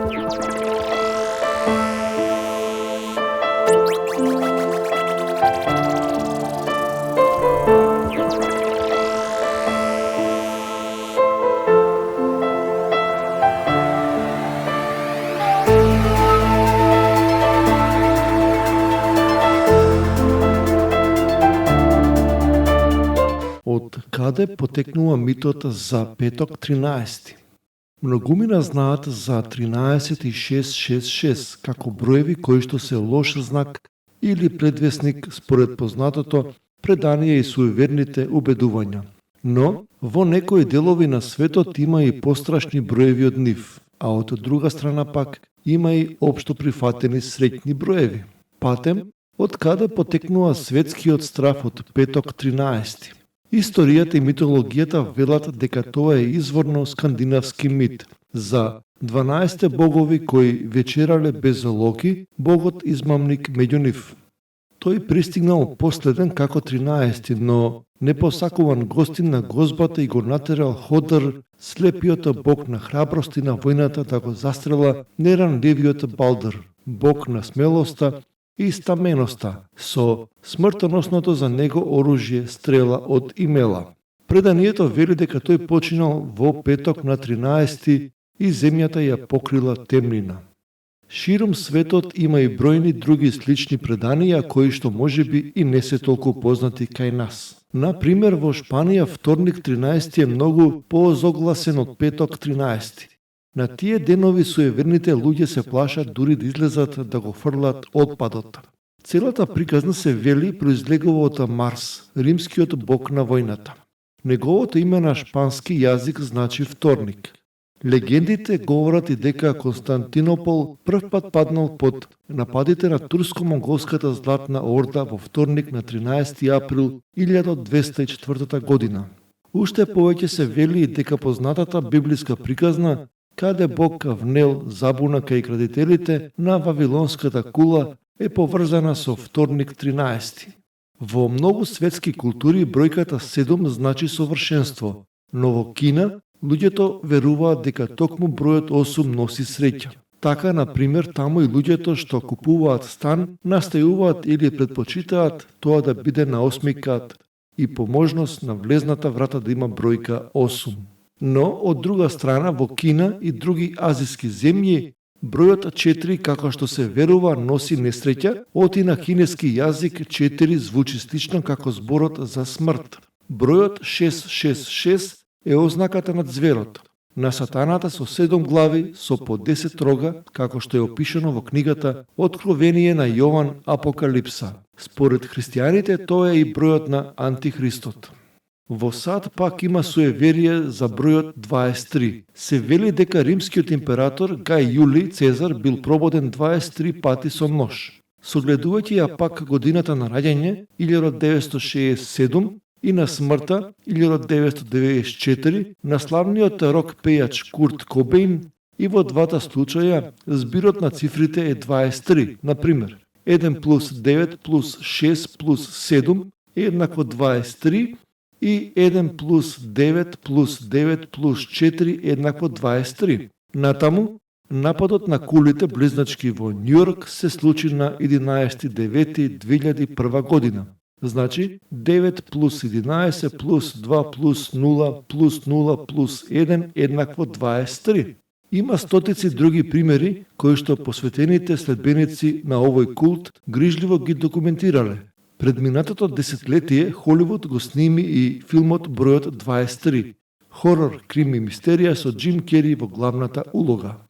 Од каде потекнува митот за петок 13? Многумина знаат за 13 и 666 како броеви кои што се лош знак или предвесник според познатото предание и суеверните убедувања. Но во некои делови на светот има и пострашни броеви од нив, а од друга страна пак има и општо прифатени среќни броеви. Патем, од каде потекнува светскиот страф од петок 13? Историјата и митологијата велат дека тоа е изворно скандинавски мит за 12 богови кои вечерале без Локи, богот измамник меѓу нив. Тој пристигнал последен како 13, но непосакуван гостин на гозбата и го натерал Ходор, слепиот бог на храброст и на војната, да го застрела неранливиот Балдр, бог на смелоста и стаменоста, со смртоносното за него оружје стрела од имела. Преданието вели дека тој починал во петок на 13 и земјата ја покрила темнина. Широм светот има и бројни други слични преданија кои што можеби и не се толку познати кај нас. Например, во Шпанија вторник 13 е многу поозогласен од петок 13. На тие денови суеверните луѓе се плашат дури да излезат да го фрлат отпадот. Целата приказна се вели произлегува од Марс, римскиот бог на војната. Неговото име на шпански јазик значи вторник. Легендите говорат и дека Константинопол првпат паднал под нападите на турско-монголската златна орда во вторник на 13 април 1204 година. Уште повеќе се вели и дека познатата библиска приказна каде Бог внел забуна кај градителите на Вавилонската кула е поврзана со вторник 13. Во многу светски култури бројката 7 значи совршенство, но во Кина луѓето веруваат дека токму бројот 8 носи среќа. Така, например, таму и луѓето што купуваат стан настајуваат или предпочитаат тоа да биде на 8 кат и по можност на влезната врата да има бројка 8. Но, од друга страна, во Кина и други азиски земји, бројот 4, како што се верува, носи несреќа, оти на кинески јазик 4 звучи слично како зборот за смрт. Бројот 666 е ознаката на зверот, на сатаната со 7 глави, со по 10 рога, како што е опишано во книгата Откровение на Јован Апокалипса. Според христијаните, тоа е и бројот на Антихристот. Во САД пак има суеверие за бројот 23. Се вели дека римскиот император Гај Јулиј Цезар бил прободен 23 пати со нож. Согледувајќи ја пак годината на раѓање 1967 и на смртта 1994 на славниот рок пејач Курт Кобейн, и во двата случаја збирот на цифрите е 23. Например, 1 плюс 9 плюс 6 плюс 7 е еднакво 23 и 1 плюс 9 плюс 9 плюс 4 е еднакво 23. Натаму, нападот на кулите близначки во Њујорк се случи на 11.9.2001 година. Значи, 9 плюс 11 плюс 2 плюс 0 плюс 0 плюс 1 еднакво 23. Има стотици други примери кои што посветените следбеници на овој култ грижливо ги документирале. Пред минатото десетлетие Холивуд го сними и филмот Бројот 23. Хорор, крим и мистерија со Джим Кери во главната улога.